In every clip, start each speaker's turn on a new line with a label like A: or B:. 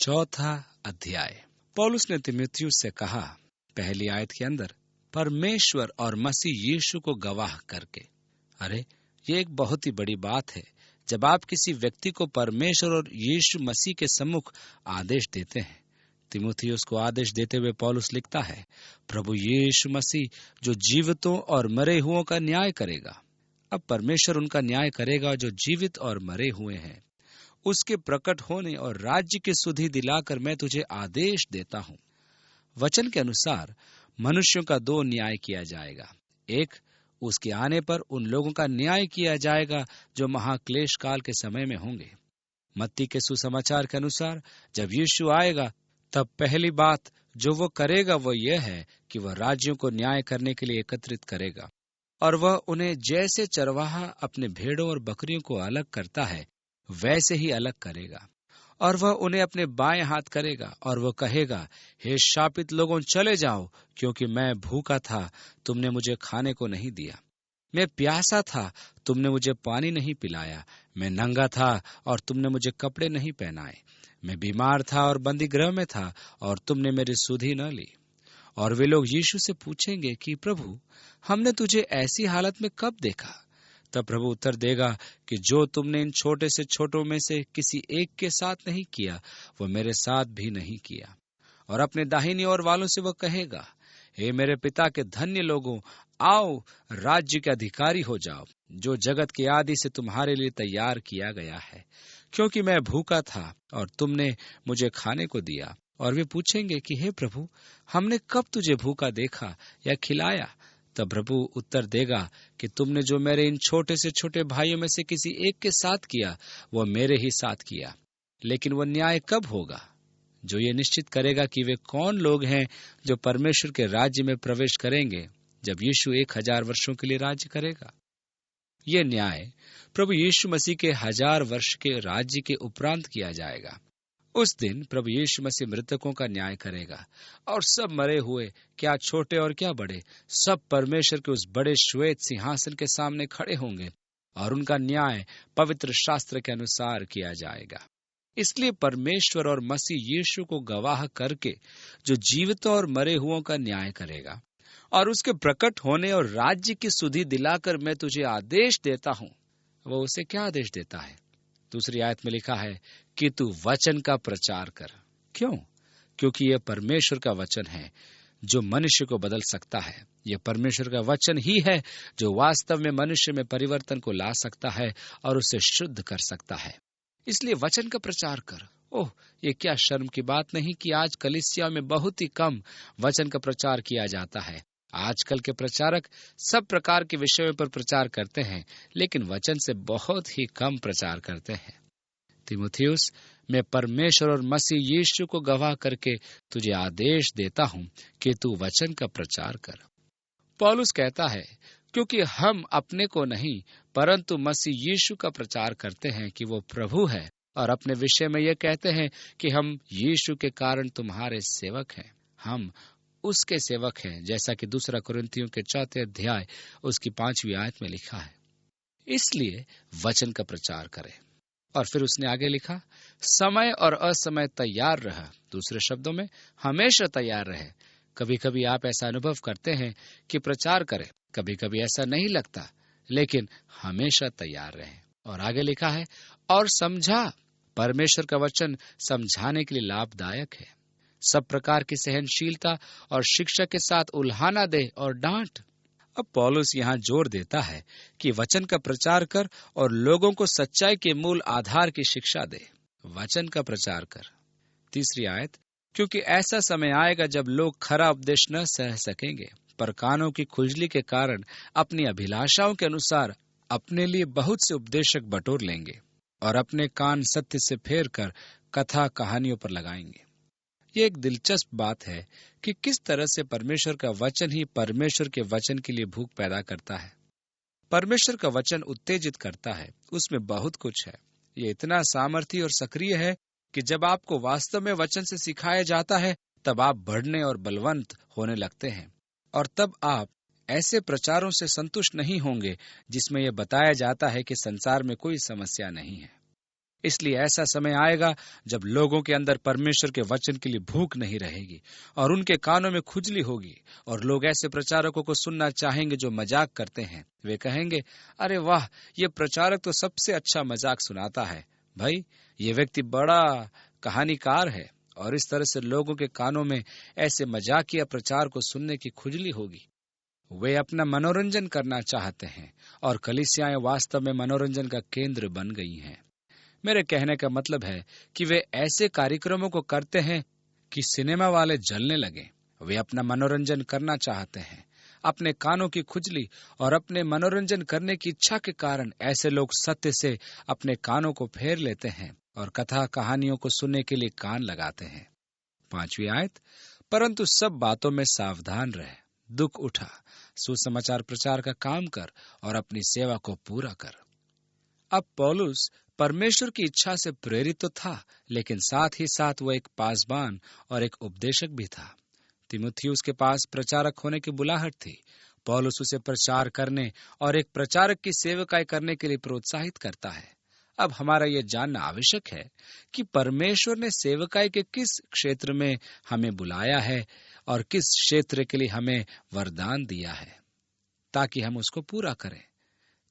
A: चौथा अध्याय। पौलुस ने तीमुथियुस से कहा, पहली आयत के अंदर, परमेश्वर और मसीह यीशु को गवाह करके। अरे, ये एक बहुत ही बड़ी बात है जब आप किसी व्यक्ति को परमेश्वर और यीशु मसीह के सम्मुख आदेश देते हैं। तीमुथियुस को आदेश देते हुए पौलुस लिखता है, प्रभु यीशु मसीह जो जीवितों और मरे हुओं का न्याय करेगा। अब परमेश्वर उनका न्याय करेगा जो जीवित और मरे हुए हैं। उसके प्रकट होने और राज्य की सुधि दिलाकर मैं तुझे आदेश देता हूं। वचन के अनुसार मनुष्यों का दो न्याय किया जाएगा। एक, उसके आने पर उन लोगों का न्याय किया जाएगा जो महाक्लेश काल के समय में होंगे। मत्ती के सुसमाचार के अनुसार जब यीशु आएगा तब पहली बात जो वो करेगा वो यह है कि वह राज्यों को न्याय करने के लिए एकत्रित करेगा, और वह उन्हें जैसे चरवाहा अपने भेड़ों और बकरियों को अलग करता है वैसे ही अलग करेगा। और वह उन्हें अपने बाएं हाथ करेगा और वह कहेगा, हे शापित लोगों, चले जाओ, क्योंकि मैं भूखा था, तुमने मुझे खाने को नहीं दिया। मैं प्यासा था, तुमने मुझे पानी नहीं पिलाया। मैं नंगा था और तुमने मुझे कपड़े नहीं पहनाए। मैं बीमार था और बंदी गृह में था और तुमने मेरी सुधि न ली। और वे लोग यीशु से पूछेंगे कि प्रभु, हमने तुझे ऐसी हालत में कब देखा? तब प्रभु उत्तर देगा कि जो तुमने इन छोटे से छोटों में से किसी एक के साथ नहीं किया, वो मेरे साथ भी नहीं किया। और अपने दाहिनी ओर वालों से वह कहेगा, हे मेरे पिता के धन्य लोगों, आओ राज्य के अधिकारी हो जाओ, जो जगत की आदि से तुम्हारे लिए तैयार किया गया है। क्योंकि मैं भूखा था और तुमने मुझे खाने को दिया। और वे पूछेंगे कि हे प्रभु, हमने कब तुझे भूखा देखा या खिलाया? तब प्रभु उत्तर देगा कि तुमने जो मेरे इन छोटे से छोटे भाइयों में से किसी एक के साथ किया, वह मेरे ही साथ किया। लेकिन वह न्याय कब होगा जो ये निश्चित करेगा कि वे कौन लोग हैं जो परमेश्वर के राज्य में प्रवेश करेंगे, जब यीशु 1000 वर्षों के लिए राज्य करेगा। यह न्याय प्रभु यीशु मसीह के 1000 वर्ष के राज्य के उपरांत किया जाएगा। उस दिन प्रभु यीशु मसीह मृतकों का न्याय करेगा, और सब मरे हुए, क्या छोटे और क्या बड़े, सब परमेश्वर के उस बड़े श्वेत सिंहासन के सामने खड़े होंगे, और उनका न्याय पवित्र शास्त्र के अनुसार किया जाएगा। इसलिए परमेश्वर और मसीह यीशु को गवाह करके जो जीवितों और मरे हुओं का न्याय करेगा, और उसके प्रकट होने और राज्य की सुधि दिलाकर मैं तुझे आदेश देता हूं। वो उसे क्या आदेश देता है? दूसरी आयत में लिखा है कि तू वचन का प्रचार कर। क्यों? क्योंकि यह परमेश्वर का वचन है जो मनुष्य को बदल सकता है। यह परमेश्वर का वचन ही है जो वास्तव में मनुष्य में परिवर्तन को ला सकता है और उसे शुद्ध कर सकता है। इसलिए वचन का प्रचार कर। ओह, ये क्या शर्म की बात नहीं कि आज कलीसिया में बहुत ही कम वचन का प्रचार किया जाता है। आजकल के प्रचारक सब प्रकार के विषयों पर प्रचार करते हैं, लेकिन वचन से बहुत ही कम प्रचार करते हैं। तीमुथियुस, मैं परमेश्वर और मसीह यीशु को गवाह करके तुझे आदेश देता हूं कि तू वचन का प्रचार कर। पौलुस कहता है, क्योंकि हम अपने को नहीं परंतु मसीह यीशु का प्रचार करते हैं कि वो प्रभु है, और अपने विषय में यह कहते हैं कि हम यीशु के कारण तुम्हारे सेवक हैं। हम उसके सेवक हैं, जैसा कि 2 कुरिन्थियों के 4 अध्याय उसकी 5वीं आयत में लिखा है। इसलिए वचन का प्रचार करें। और फिर उसने आगे लिखा, समय और असमय तैयार रह। दूसरे शब्दों में, हमेशा तैयार रहे। कभी कभी आप ऐसा अनुभव करते हैं कि प्रचार करें, कभी कभी ऐसा नहीं लगता, लेकिन हमेशा तैयार रहें। और आगे लिखा है, और समझा। परमेश्वर का वचन समझाने के लिए लाभदायक है। सब प्रकार की सहनशीलता और शिक्षा के साथ उल्हाना दे और डांट। अब पौलुस यहाँ जोर देता है कि वचन का प्रचार कर और लोगों को सच्चाई के मूल आधार की शिक्षा दे। वचन का प्रचार कर। तीसरी आयत, क्योंकि ऐसा समय आएगा जब लोग खरा उपदेश न सह सकेंगे, पर कानों की खुजली के कारण अपनी अभिलाषाओं के अनुसार अपने लिए बहुत से उपदेशक बटोर लेंगे, और अपने कान सत्य से फेर कर कथा कहानियों पर लगाएंगे। ये एक दिलचस्प बात है कि किस तरह से परमेश्वर का वचन ही परमेश्वर के वचन के लिए भूख पैदा करता है। परमेश्वर का वचन उत्तेजित करता है, उसमें बहुत कुछ है। ये इतना सामर्थी और सक्रिय है कि जब आपको वास्तव में वचन से सिखाया जाता है, तब आप बढ़ने और बलवंत होने लगते हैं। और तब आप ऐसे प्रचारों से संतुष्ट नहीं होंगे जिसमें यह बताया जाता है कि संसार में कोई समस्या नहीं है। इसलिए ऐसा समय आएगा जब लोगों के अंदर परमेश्वर के वचन के लिए भूख नहीं रहेगी और उनके कानों में खुजली होगी, और लोग ऐसे प्रचारकों को सुनना चाहेंगे जो मजाक करते हैं। वे कहेंगे, अरे वाह, ये प्रचारक तो सबसे अच्छा मजाक सुनाता है। भाई, ये व्यक्ति बड़ा कहानीकार है। और इस तरह से लोगों के कानों में ऐसे मजाकिया प्रचार को सुनने की खुजली होगी। वे अपना मनोरंजन करना चाहते हैं और कलीसियाएं वास्तव में मनोरंजन का केंद्र बन गई हैं। मेरे कहने का मतलब है कि वे ऐसे कार्यक्रमों को करते हैं कि सिनेमा वाले जलने लगे। वे अपना मनोरंजन करना चाहते हैं। अपने कानों की खुजली और अपने मनोरंजन करने की इच्छा के कारण ऐसे लोग सत्य से अपने कानों को फेर लेते हैं और कथा कहानियों को सुनने के लिए कान लगाते हैं। 5वीं आयत, परंतु सब बातों में सावधान रहे, दुख उठा, सुसमाचार प्रचार का काम कर और अपनी सेवा को पूरा कर। अब पौलुस परमेश्वर की इच्छा से प्रेरित तो था, लेकिन साथ ही साथ वो एक पासबान और एक उपदेशक भी था। तीमुथियुस के पास प्रचारक होने की बुलाहट थी। पौलुस उसे प्रचार करने और एक प्रचारक की सेवकाई करने के लिए प्रोत्साहित करता है। अब हमारा यह जानना आवश्यक है कि परमेश्वर ने सेवकाई के किस क्षेत्र में हमें बुलाया है और किस क्षेत्र के लिए हमें वरदान दिया है, ताकि हम उसको पूरा करें,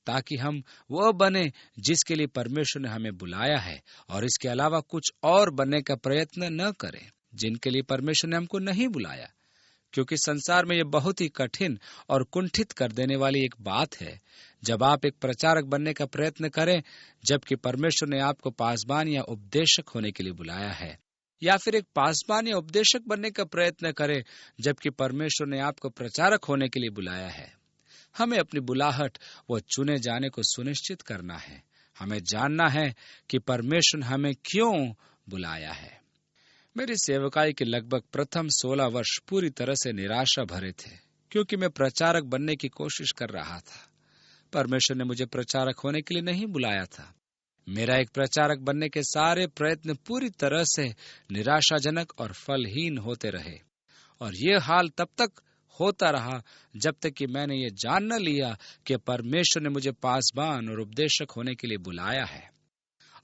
A: ताकि हम वह बने जिसके लिए परमेश्वर ने हमें बुलाया है, और इसके अलावा कुछ और बनने का प्रयत्न न करें जिनके लिए परमेश्वर ने हमको नहीं बुलाया। क्योंकि संसार में यह बहुत ही कठिन और कुंठित कर देने वाली एक बात है जब आप एक प्रचारक बनने का प्रयत्न करें, जबकि परमेश्वर ने आपको पासबान या उपदेशक होने के लिए बुलाया है, या फिर एक पासबान या उपदेशक बनने का प्रयत्न करें जबकि परमेश्वर ने आपको प्रचारक होने के लिए बुलाया है। हमें अपनी बुलाहट व चुने जाने को सुनिश्चित करना है। हमें जानना है कि परमेश्वर हमें क्यों बुलाया है। मेरी सेवकाई के लगभग प्रथम 16 वर्ष पूरी तरह से निराशा भरे थे, क्योंकि मैं प्रचारक बनने की कोशिश कर रहा था। परमेश्वर ने मुझे प्रचारक होने के लिए नहीं बुलाया था। मेरा एक प्रचारक बनने के सारे प्रयत्न पूरी तरह से निराशाजनक और फलहीन होते रहे, और ये हाल तब तक होता रहा जब तक कि मैंने ये जान न लिया कि परमेश्वर ने मुझे पासबान और उपदेशक होने के लिए बुलाया है।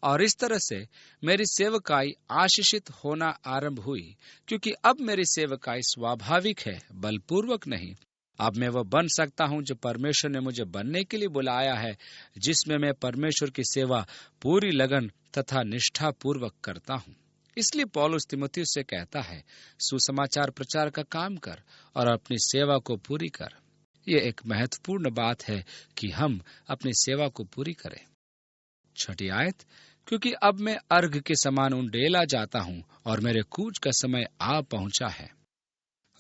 A: और इस तरह से मेरी सेवकाई आशीषित होना आरंभ हुई, क्योंकि अब मेरी सेवकाई स्वाभाविक है, बलपूर्वक नहीं। अब मैं वह बन सकता हूं जो परमेश्वर ने मुझे बनने के लिए बुलाया है, जिसमें मैं परमेश्वर की सेवा पूरी लगन तथा निष्ठा पूर्वक करता हूं। इसलिए पौलुस तीमुथियुस से कहता है, सुसमाचार प्रचार का काम कर और अपनी सेवा को पूरी कर। यह एक महत्वपूर्ण बात है कि हम अपनी सेवा को पूरी करें। 6ठी आयत, क्योंकि अब मैं अर्घ के समान उंडेला जाता हूं और मेरे कूच का समय आ पहुंचा है।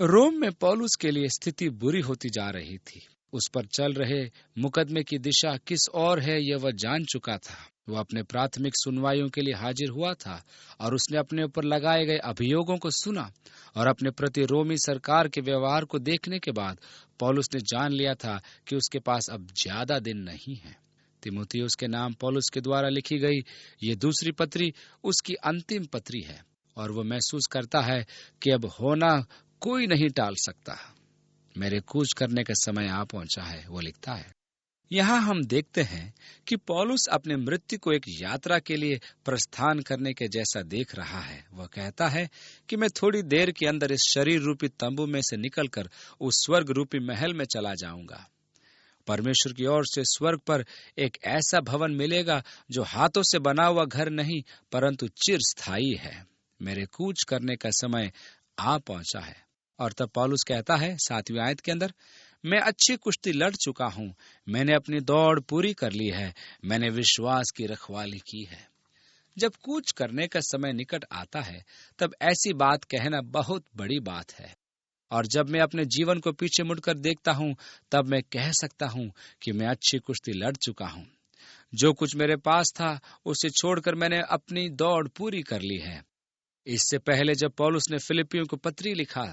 A: रोम में पौलुस के लिए स्थिति बुरी होती जा रही थी। उस पर चल रहे मुकदमे की दिशा किस ओर है यह वह जान चुका था। वह अपने प्राथमिक सुनवाइयों के लिए हाजिर हुआ था और उसने अपने ऊपर लगाए गए अभियोगों को सुना, और अपने प्रति रोमी सरकार के व्यवहार को देखने के बाद पौलुस ने जान लिया था कि उसके पास अब ज्यादा दिन नहीं है। तीमुथियुस के नाम पौलुस के द्वारा लिखी गई ये दूसरी पत्री उसकी अंतिम पत्री है, और वो महसूस करता है कि अब होना कोई नहीं टाल सकता। मेरे कूच करने का समय आ पहुंचा है, वो लिखता है। यहाँ हम देखते हैं कि पौलुस अपने मृत्यु को एक यात्रा के लिए प्रस्थान करने के जैसा देख रहा है। वह कहता है कि मैं थोड़ी देर के अंदर इस शरीर रूपी तंबू में से निकलकर उस स्वर्ग रूपी महल में चला जाऊंगा। परमेश्वर की ओर से स्वर्ग पर एक ऐसा भवन मिलेगा जो हाथों से बना हुआ घर नहीं, परंतु चिरस्थायी है। मेरे कूच करने का समय आ पहुंचा है। और तब पौलुस कहता है 7वीं आयत के अंदर, मैं अच्छी कुश्ती लड़ चुका हूं, मैंने अपनी दौड़ पूरी कर ली है, मैंने विश्वास की रखवाली की है। जब कूच करने का समय निकट आता है तब ऐसी बात कहना बहुत बड़ी बात है, और जब मैं अपने जीवन को पीछे मुड़कर देखता हूं तब मैं कह सकता हूं कि मैं अच्छी कुश्ती लड़ चुका हूं। जो कुछ मेरे पास था उसे छोड़कर मैंने अपनी दौड़ पूरी कर ली है। इससे पहले जब पौलुस ने फिलिपियों को पत्री लिखा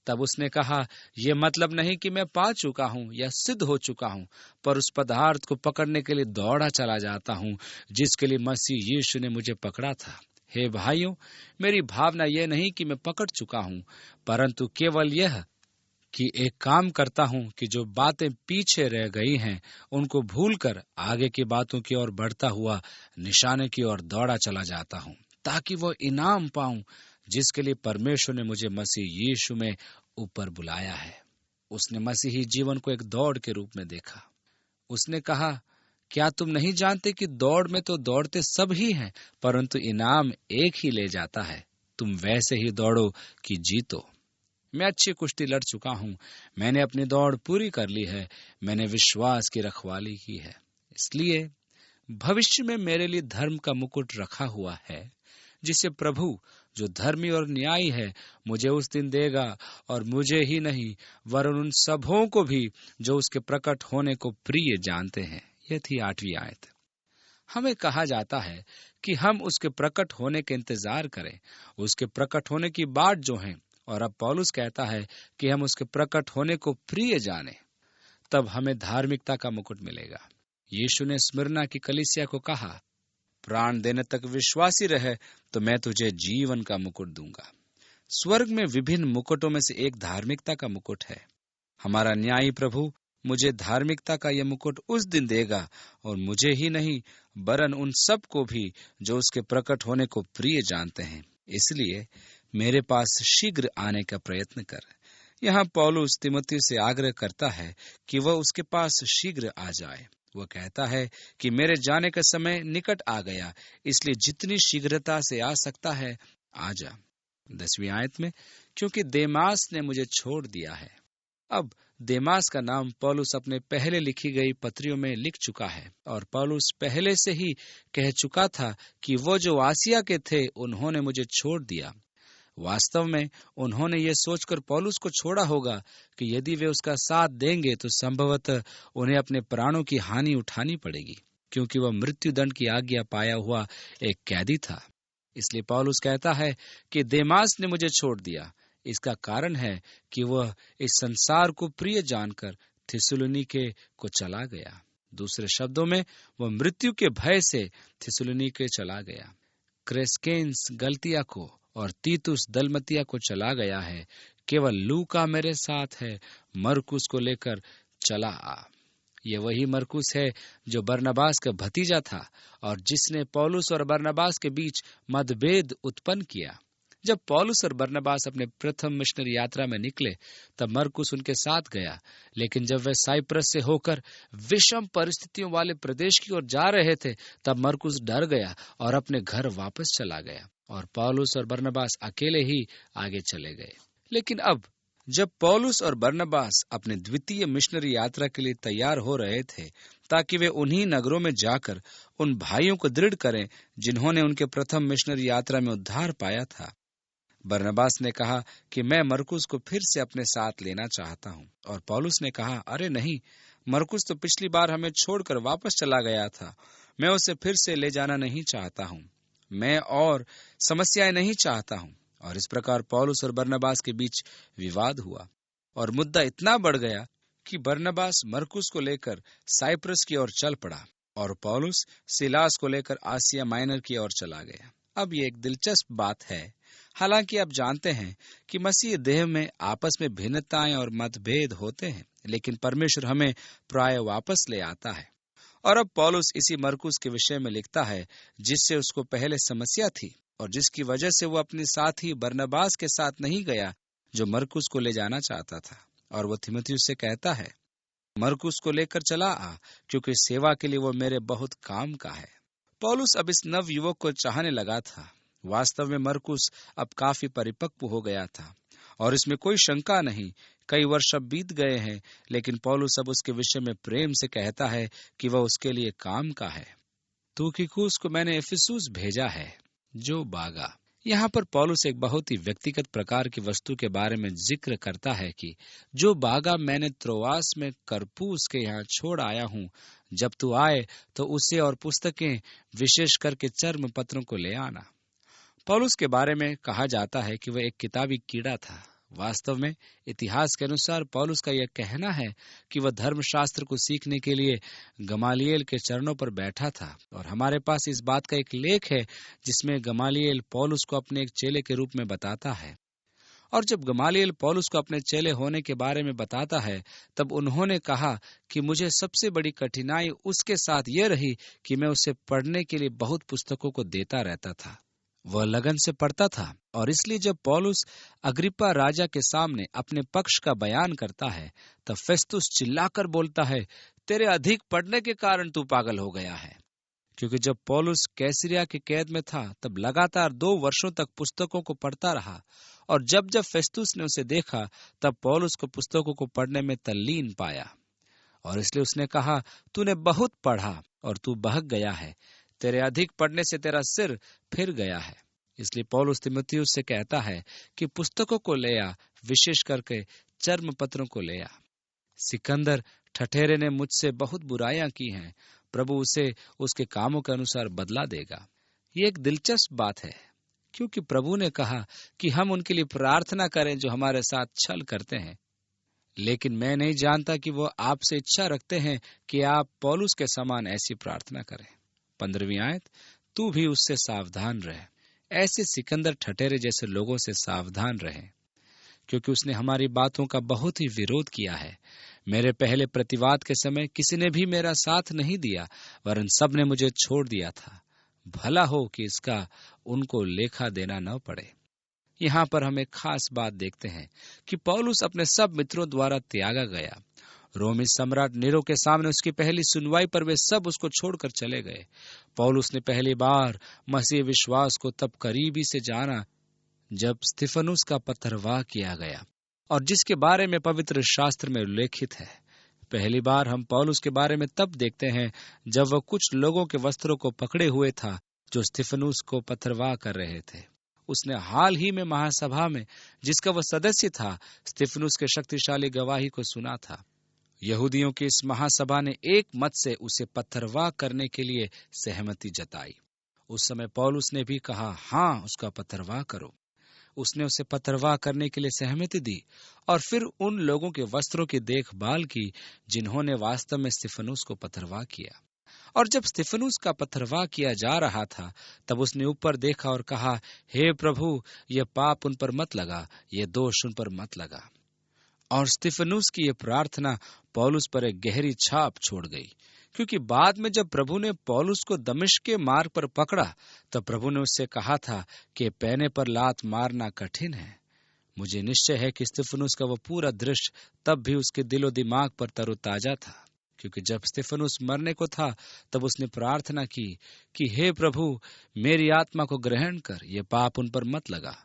A: तब उसने कहा, यह मतलब नहीं कि मैं पा चुका हूं या सिद्ध हो चुका हूं, पर उस पदार्थ को पकड़ने के लिए दौड़ा चला जाता हूं जिसके लिए मसीह यीशु ने मुझे पकड़ा था। हे भाइयों, मेरी भावना यह नहीं कि मैं पकड़ चुका हूं, परंतु केवल यह कि एक काम करता हूं कि जो बातें पीछे रह गई हैं उनको भूलकर आगे की बातों की ओर बढ़ता हुआ निशाने की ओर दौड़ा चला जाता हूं, ताकि वो इनाम पाऊं जिसके लिए परमेश्वर ने मुझे मसीह यीशु में ऊपर बुलाया है। उसने मसीही जीवन को एक दौड़ के रूप में देखा। उसने कहा, क्या तुम नहीं जानते कि दौड़ में तो दौड़ते सब ही हैं, परंतु इनाम एक ही ले जाता है। तुम वैसे ही दौड़ो कि जीतो। मैं अच्छी कुश्ती लड़ चुका हूं, मैंने अपनी दौड़ पूरी कर ली है, मैंने विश्वास की रखवाली की है। इसलिए भविष्य में मेरे लिए धर्म का मुकुट रखा हुआ है, जिसे प्रभु जो धर्मी और न्यायी है मुझे उस दिन देगा, और मुझे ही नहीं वरन उन सबों को भी जो उसके प्रकट होने को प्रिय जानते हैं। यह थी 8वीं आयत। हमें कहा जाता है कि हम उसके प्रकट होने के इंतजार करें, उसके प्रकट होने की बाट जो है। और अब पौलुस कहता है कि हम उसके प्रकट होने को प्रिय जाने, तब हमें धार्मिकता का मुकुट मिलेगा। यीशु ने स्मिरना की कलीसिया को कहा, प्राण देने तक विश्वासी रहे तो मैं तुझे जीवन का मुकुट दूंगा। स्वर्ग में विभिन्न मुकुटों में से एक धार्मिकता का मुकुट है। हमारा न्यायी प्रभु मुझे धार्मिकता का यह मुकुट उस दिन देगा, और मुझे ही नहीं वरन उन सब को भी जो उसके प्रकट होने को प्रिय जानते हैं। इसलिए मेरे पास शीघ्र आने का प्रयत्न कर। यहाँ पौलुस तीमुथियुस से आग्रह करता है कि वह उसके पास शीघ्र आ जाए। वह कहता है कि मेरे जाने का समय निकट आ गया, इसलिए जितनी शीघ्रता से आ सकता है आ जा। 10वीं आयत में, क्योंकि देमास ने मुझे छोड़ दिया है। अब देमास का नाम पौलुस अपने पहले लिखी गई पत्रियों में लिख चुका है, और पौलुस पहले से ही कह चुका था कि वो जो आसिया के थे उन्होंने मुझे छोड़ दिया। वास्तव में उन्होंने ये सोचकर पौलुस को छोड़ा होगा कि यदि वे उसका साथ देंगे तो संभवतः उन्हें अपने प्राणों की हानि उठानी पड़ेगी, क्योंकि वह मृत्यु दंड की आज्ञा पाया हुआ एक कैदी था। इसलिए पौलुस कहता है कि देमास ने मुझे छोड़ दिया। इसका कारण है कि वह इस संसार को प्रिय जानकर थिस्सलुनीके को चला गया। दूसरे शब्दों में, वह मृत्यु के भय से थिस्सलुनीके चला गया। क्रेस्केंस गलतिया को और तीतुस दलमतिया को चला गया है। केवल लूका मेरे साथ है। मरकुस को लेकर चला आ। ये वही मरकुस है जो बरनबास का भतीजा था और जिसने पौलुस और बरनबास के बीच मतभेद उत्पन्न किया। जब पौलुस और बरनबास अपने प्रथम मिशनरी यात्रा में निकले तब मरकुस उनके साथ गया, लेकिन जब वे साइप्रस से होकर विषम परिस्थितियों वाले प्रदेश की ओर जा रहे थे तब मरकुस डर गया और अपने घर वापस चला गया, और पौलुस और बरनबास अकेले ही आगे चले गए। लेकिन अब जब पौलुस और बरनबास अपने द्वितीय मिशनरी यात्रा के लिए तैयार हो रहे थे ताकि वे उन्हीं नगरों में जाकर उन भाइयों को दृढ़ करें जिन्होंने उनके प्रथम मिशनरी यात्रा में उद्धार पाया था, बरनबास ने कहा कि मैं मरकुस को फिर से अपने साथ लेना चाहता हूं, और पौलुस ने कहा, अरे नहीं, मरकुस तो पिछली बार हमें छोड़कर वापस चला गया था। मैं उसे फिर से ले जाना नहीं चाहता हूं। मैं और समस्याएं नहीं चाहता हूं। और इस प्रकार पौलुस और बरनबास के बीच विवाद हुआ और मुद्दा इतना बढ़ गया कि बरनबास मरकुस को लेकर साइप्रस की ओर चल पड़ा और पौलुस सिलास को लेकर आसिया माइनर की ओर चला गया। अब ये एक दिलचस्प बात है। हालांकि आप जानते हैं कि मसीह देह में आपस में भिन्नताएं और मतभेद होते हैं, लेकिन परमेश्वर हमें प्राय वापस ले आता है। और अब पौलुस इसी मरकुस के विषय में लिखता है जिससे उसको पहले समस्या थी और जिसकी वजह से वो अपने साथी बरनबास के साथ नहीं गया जो मरकुस को ले जाना चाहता था। और वो तीमुथियुस से कहता है, मरकुस को लेकर चला आ, क्योंकि सेवा के लिए वो मेरे बहुत काम का है। पौलुस अब इस नव युवक को चाहने लगा था। वास्तव में मरकुस अब काफी परिपक्व हो गया था और इसमें कोई शंका नहीं। कई वर्ष अब बीत गए हैं, लेकिन पौलुस अब उसके विषय में प्रेम से कहता है कि वह उसके लिए काम का है। तुखिकुस को मैंने इफिसुस भेजा है जो बागा। यहाँ पर पौलुस एक बहुत ही व्यक्तिगत प्रकार की वस्तु के बारे में जिक्र करता है कि जो बागा मैंने त्रोआस में करपूस के यहाँ छोड़ आया हूँ, जब तू आए तो उसे और पुस्तकें विशेष करके चर्म पत्रों को ले आना। पौलुस के बारे में कहा जाता है कि वह एक किताबी कीड़ा था। वास्तव में इतिहास के अनुसार पौलुस का यह कहना है कि वह धर्मशास्त्र को सीखने के लिए गमालिएल के चरणों पर बैठा था, और हमारे पास इस बात का एक लेख है जिसमें गमालिएल पौलुस को अपने एक चेले के रूप में बताता है। और जब गमालियल पौलुस को अपने चेले होने के बारे में बताता है, तब उन्होंने कहा कि मुझे सबसे बड़ी कठिनाई उसके साथ यह रही कि मैं उसे पढ़ने के लिए बहुत पुस्तकों को देता रहता था। वह लगन से पढ़ता था, और इसलिए जब पौलुस अग्रिप्पा राजा के सामने अपने पक्ष का बयान करता है, तब फेस्तुस चिल्लाकर बोलता है, तेरे अधिक पढ़ने के कारण तू पागल हो गया है। क्योंकि जब पौलुस कैसरिया की कैद में था, तब लगातार 2 वर्षों तक पुस्तकों को पढ़ता रहा, और जब जब फेस्तुस ने उसे देखा, तब पौलुस को पुस्तकों को पढ़ने में तल्लीन पाया, और इसलिए उसने कहा, तूने बहुत पढ़ा और तू बहक गया है, तेरे अधिक पढ़ने से तेरा सिर फिर गया है। इसलिए पौलुस तीमुथियुस से कहता है कि पुस्तकों को ले आ, विशेष करके चर्म पत्रों को ले आ। सिकंदर ठठेरे ने मुझसे बहुत बुराइयां की हैं, प्रभु उसे उसके कामों के अनुसार बदला देगा। ये एक दिलचस्प बात है, क्योंकि प्रभु ने कहा कि हम उनके लिए प्रार्थना करें जो हमारे साथ छल करते हैं। लेकिन मैं नहीं जानता कि वो आपसे इच्छा रखते हैं कि आप पौलुस के समान ऐसी प्रार्थना करें। 15वीं आयत, तू भी उससे सावधान रहे, ऐसे सिकंदर ठठेरे जैसे लोगों से सावधान रहे, क्योंकि उसने हमारी बातों का बहुत ही विरोध किया है। मेरे पहले प्रतिवाद के समय किसी ने भी मेरा साथ नहीं दिया, वरन सब ने मुझे छोड़ दिया था। भला हो कि इसका उनको लेखा देना न पड़े। यहाँ पर हम एक खास बात देखते हैं कि पौलुस अपने सब मित्रों द्वारा त्यागा गया। रोमी सम्राट नीरो के सामने उसकी पहली सुनवाई पर वे सब उसको छोड़कर चले गए। पौलुस ने पहली बार मसीह विश्वास को तब करीबी से जाना जब स्तिफनुस का पथरवाह किया गया, और जिसके बारे में पवित्र शास्त्र में उल्लेखित है। पहली बार हम पौलुस के बारे में तब देखते हैं जब वह कुछ लोगों के वस्त्रों को पकड़े हुए था जो स्तिफनुस को पथरवाह कर रहे थे। उसने हाल ही में महासभा में, जिसका वह सदस्य था, स्तिफनुस के शक्तिशाली गवाही को सुना था। यहूदियों की इस महासभा ने एक मत से उसे पथरवाह करने के लिए सहमति जताई। उस समय पौलुस ने भी कहा, हाँ, उसका पथरवाह करो। उसने उसे पथरवाह करने के लिए सहमति दी, और फिर उन लोगों के वस्त्रों की देखभाल की जिन्होंने वास्तव में स्तिफनुस को पथरवाह किया। और जब स्तिफनुस का पथरवाह किया जा रहा था, तब उसने ऊपर देखा और कहा, हे प्रभु, यह पाप उन पर मत लगा, यह दोष उन पर मत लगा। और स्तिफनुस की यह प्रार्थना पौलुस पर एक गहरी छाप छोड़ गई, क्योंकि बाद में जब प्रभु ने पौलुस को दमिश्क के मार्ग पर पकड़ा, तब प्रभु ने उससे कहा था कि पैने पर लात मारना कठिन है। मुझे निश्चय है कि स्तिफनुस का वह पूरा दृश्य तब भी उसके दिलो दिमाग पर तरोताजा था, क्योंकि जब स्तिफनुस मरने को था, तब उसने प्रार्थना की कि हे प्रभु, मेरी आत्मा को ग्रहण कर, यह पाप उन पर मत लगा।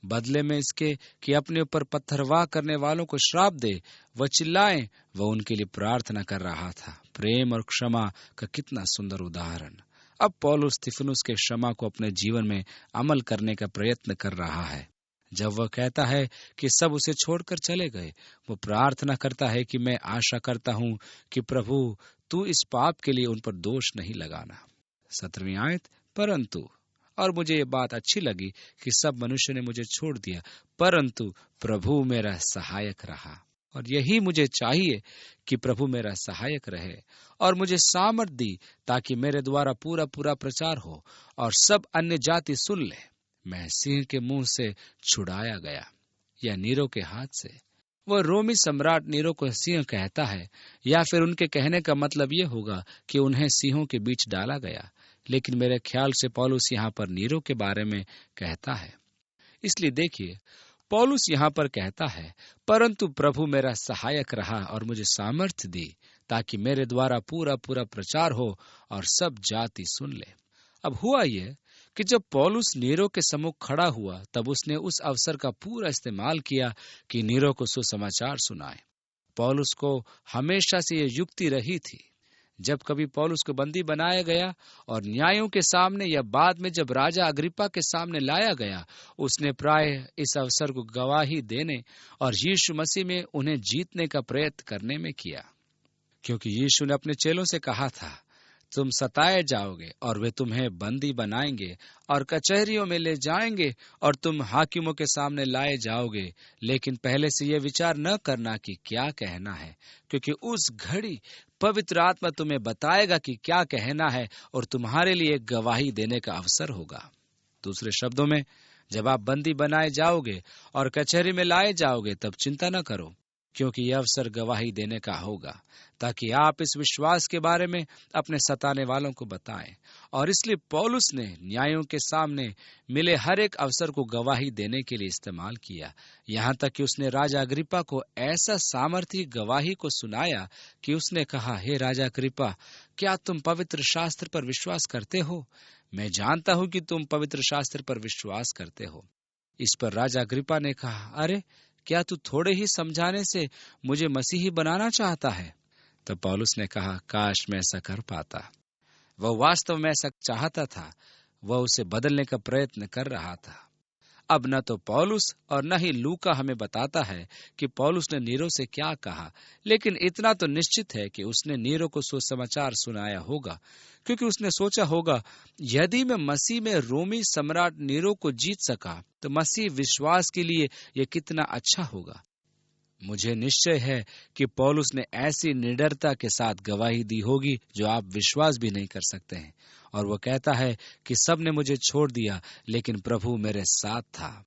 A: बदले में इसके कि अपने ऊपर पत्थरवाह करने वालों को श्राप दे, वह चिल्लाए, वह उनके लिए प्रार्थना कर रहा था। प्रेम और क्षमा का कितना सुंदर उदाहरण। अब पौलुस स्तिफनुस के क्षमा को अपने जीवन में अमल करने का प्रयत्न कर रहा है। जब वह कहता है कि सब उसे छोड़कर चले गए, वो प्रार्थना करता है कि मैं आशा करता हूं कि प्रभु, तू इस पाप के लिए उन पर दोष नहीं लगाना। 17वीं आयत, परंतु, और मुझे ये बात अच्छी लगी कि सब मनुष्य ने मुझे छोड़ दिया, परंतु प्रभु मेरा सहायक रहा। और यही मुझे चाहिए कि प्रभु मेरा सहायक रहे और मुझे सामर्थ दी, ताकि मेरे द्वारा पूरा पूरा प्रचार हो और सब अन्य जाति सुन ले। मैं सिंह के मुंह से छुड़ाया गया, या नीरो के हाथ से। वह रोमी सम्राट नीरो को सिंह कहता है, या फिर उनके कहने का मतलब यह होगा कि उन्हें सिंहों के बीच डाला गया, लेकिन मेरे ख्याल से पौलुस यहाँ पर नीरो के बारे में कहता है। इसलिए देखिए, पौलुस यहाँ पर कहता है, परंतु प्रभु मेरा सहायक रहा और मुझे सामर्थ्य दी, ताकि मेरे द्वारा पूरा पूरा प्रचार हो और सब जाति सुन ले। अब हुआ यह कि जब पौलुस नीरो के सम्मुख खड़ा हुआ, तब उसने उस अवसर का पूरा इस्तेमाल किया कि नीरो को सुसमाचार सुनाए। पौलुस को हमेशा से यह युक्ति रही थी, जब कभी पौलुस को बंदी बनाया गया और न्यायों के सामने या बाद में जब राजा अग्रिप्पा के सामने लाया गया, उसने प्राय इस अवसर को गवाही देने और यीशु मसीह में उन्हें जीतने का प्रयत्न करने में किया, क्योंकि यीशु ने अपने चेलों से कहा था, तुम सताए जाओगे और वे तुम्हें बंदी बनाएंगे और कचहरियों में ले जाएंगे और तुम हाकिमों के सामने लाए जाओगे, लेकिन पहले से यह विचार न करना कि क्या कहना है, क्योंकि उस घड़ी पवित्र आत्मा तुम्हें बताएगा कि क्या कहना है और तुम्हारे लिए गवाही देने का अवसर होगा। दूसरे शब्दों में, जब आप बंदी बनाए जाओगे और कचहरी में लाए जाओगे तब चिंता न करो, क्योंकि यह अवसर गवाही देने का होगा, ताकि आप इस विश्वास के बारे में अपने सताने वालों को बताएं। और इसलिए पौलुस ने न्यायों के सामने मिले हर एक अवसर को गवाही देने के लिए इस्तेमाल किया, यहाँ तक कि उसने राजा अग्रिप्पा को ऐसा सामर्थी गवाही को सुनाया कि उसने कहा, हे राजा अग्रिप्पा, क्या तुम पवित्र शास्त्र पर विश्वास करते हो? मैं जानता हूं कि तुम पवित्र शास्त्र पर विश्वास करते हो। इस पर राजा अग्रिप्पा ने कहा, अरे, क्या तू थोड़े ही समझाने से मुझे मसीही बनाना चाहता है? तब पौलुस ने कहा, काश मैं ऐसा कर पाता। वह वास्तव में ऐसा चाहता था। वह उसे बदलने का प्रयत्न कर रहा था। अब न तो पौलुस और न ही लूका हमें बताता है कि पौलुस ने नीरो से क्या कहा, लेकिन इतना तो निश्चित है कि उसने नीरो को सुसमाचार सुनाया होगा, क्योंकि उसने सोचा होगा, यदि मैं मसीह में रोमी सम्राट नीरो को जीत सका तो मसीह विश्वास के लिए यह कितना अच्छा होगा। मुझे निश्चय है कि पौलुस ने ऐसी निडरता के साथ गवाही दी होगी जो आप विश्वास भी नहीं कर सकते हैं। और वो कहता है कि सब ने मुझे छोड़ दिया, लेकिन प्रभु मेरे साथ था।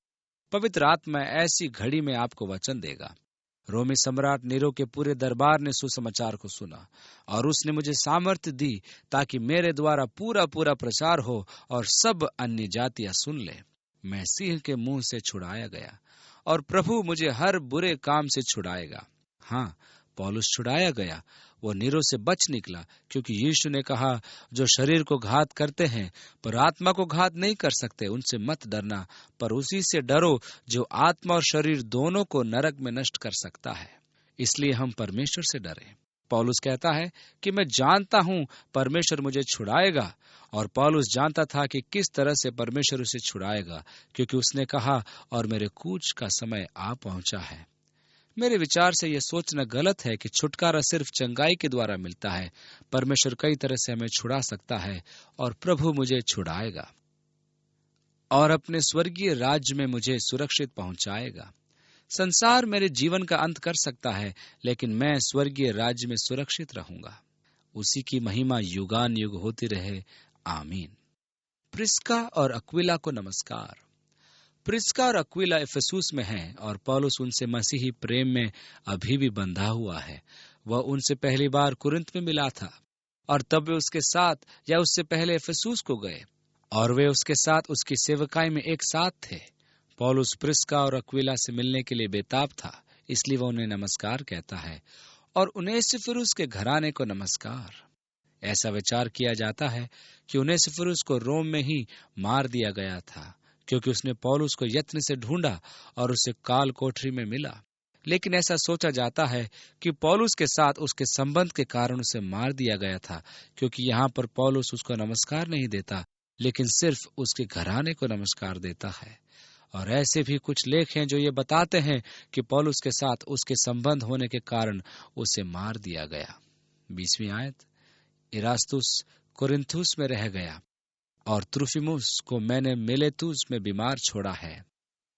A: पवित्र आत्मा ऐसी घड़ी में आपको वचन देगा। रोमी सम्राट नीरो के पूरे दरबार ने सुसमाचार को सुना और उसने मुझे सामर्थ्य दी ताकि मेरे द्वारा पूरा पूरा प्रचार हो और सब अन्य जातियां सुन ले। मैं सिंह के मुंह से छुड़ाया गया और प्रभु मुझे हर बुरे काम से छुड़ाएगा। हाँ, पौलुस छुड़ाया गया। वो नीरो से बच निकला, क्योंकि यीशु ने कहा, जो शरीर को घात करते हैं पर आत्मा को घात नहीं कर सकते, उनसे मत डरना, पर उसी से डरो जो आत्मा और शरीर दोनों को नरक में नष्ट कर सकता है। इसलिए हम परमेश्वर से डरें। पौलुस कहता है कि मैं जानता हूं परमेश्वर मुझे छुड़ाएगा, और पौलुस जानता था कि किस तरह से परमेश्वर उसे छुड़ाएगा, क्योंकि उसने कहा, और मेरे कूच का समय आ पहुंचा है। मेरे विचार से यह सोचना गलत है कि छुटकारा सिर्फ चंगाई के द्वारा मिलता है। परमेश्वर कई तरह से हमें छुड़ा सकता है, और प्रभु मुझे छुड़ाएगा और अपने स्वर्गीय राज्य में मुझे सुरक्षित पहुंचाएगा। संसार मेरे जीवन का अंत कर सकता है, लेकिन मैं स्वर्गीय राज्य में सुरक्षित रहूंगा। उसी की महिमा युगान युग होती रहे। आमीन। प्रिस्का और अक्विला को नमस्कार। प्रिस्का और अक्विला इफिसुस में हैं और पौलुस उनसे मसीही प्रेम में अभी भी बंधा हुआ है। वह उनसे पहली बार कुरिन्थ में मिला था और तब वे उसके साथ या उससे पहले इफिसुस को गए और वे उसके साथ उसकी सेवकाई में एक साथ थे। पौलुस प्रिस्का और अक्विला से मिलने के लिए बेताब था, इसलिए वह उन्हें नमस्कार कहता है, और उनेसिफुरुस के घराने को नमस्कार। ऐसा विचार किया जाता है कि उनेसिफुरुस को रोम में ही मार दिया गया था, क्योंकि उसने पौलुस को यत्न से ढूंढा और उसे काल कोठरी में मिला। लेकिन ऐसा सोचा जाता है कि पौलुस के साथ उसके संबंध के कारण उसे मार दिया गया था, क्योंकि यहाँ पर पौलुस उसको नमस्कार नहीं देता, लेकिन सिर्फ उसके घराने को नमस्कार देता है। और ऐसे भी कुछ लेख हैं जो ये बताते हैं कि पौलुस के साथ उसके संबंध होने के कारण उसे मार दिया गया। 20वीं आयत, इरास्तुस कुरिन्थुस में रह गया और त्रुफिमुस को मैंने मिलेतुस में बीमार छोड़ा है।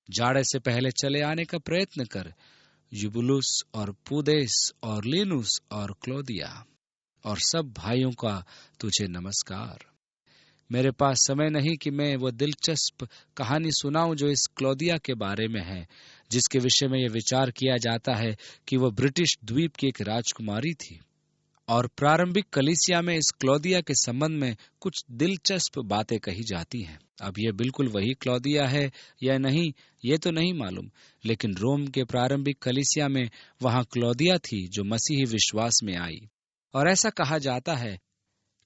A: जाड़े से पहले चले आने का प्रयत्न कर। यूबुलुस और पुदेस और लिनुस और क्लौदिया और सब भाइयों का तुझे नमस्कार। मेरे पास समय नहीं कि मैं वो दिलचस्प कहानी सुनाऊं जो इस क्लौदिया के बारे में है, जिसके विषय में यह विचार किया जाता है कि वह ब्रिटिश द्वीप की एक राजकुमारी थी। और प्रारंभिक कलीसिया में इस क्लौदिया के संबंध में कुछ दिलचस्प बातें कही जाती हैं। अब यह बिल्कुल वही क्लौदिया है या नहीं, ये तो नहीं मालूम, लेकिन रोम के प्रारंभिक कलीसिया में वहां क्लौदिया थी जो मसीही विश्वास में आई। और ऐसा कहा जाता है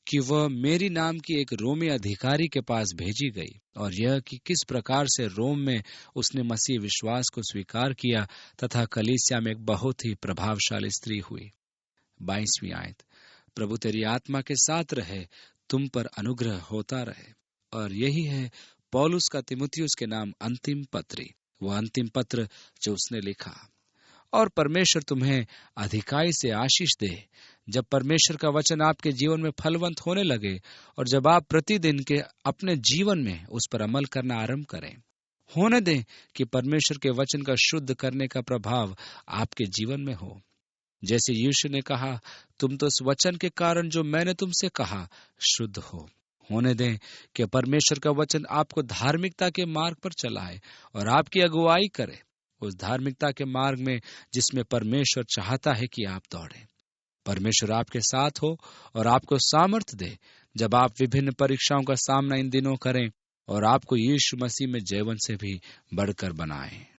A: कि वह मेरी नाम की एक रोमी अधिकारी के पास भेजी गई, और यह कि किस प्रकार से रोम में उसने मसीह विश्वास को स्वीकार किया तथा कलीसिया में एक बहुत ही प्रभावशाली स्त्री हुई। 22वीं आयत, प्रभु तेरी आत्मा के साथ रहे, तुम पर अनुग्रह होता रहे। और यही है पौलुस का तीमुथियुस के नाम अंतिम पत्री, वह अंतिम पत्र जो उसने लिखा। और परमेश्वर तुम्हें अधिकाई से आशीष दे। जब परमेश्वर का वचन आपके जीवन में फलवंत होने लगे और जब आप प्रतिदिन के अपने जीवन में उस पर अमल करना आरंभ करें, होने दें कि परमेश्वर के वचन का शुद्ध करने का प्रभाव आपके जीवन में हो। जैसे यीशु ने कहा, तुम तो उस वचन के कारण जो मैंने तुमसे कहा शुद्ध हो। होने दें कि परमेश्वर का वचन आपको धार्मिकता के मार्ग पर चलाए और आपकी अगुवाई करे, उस धार्मिकता के मार्ग में जिसमें परमेश्वर चाहता है कि आप दौड़ें। परमेश्वर आपके साथ हो और आपको सामर्थ्य दे जब आप विभिन्न परीक्षाओं का सामना इन दिनों करें और आपको यीशु मसीह में जीवन से भी बढ़कर बनाएं।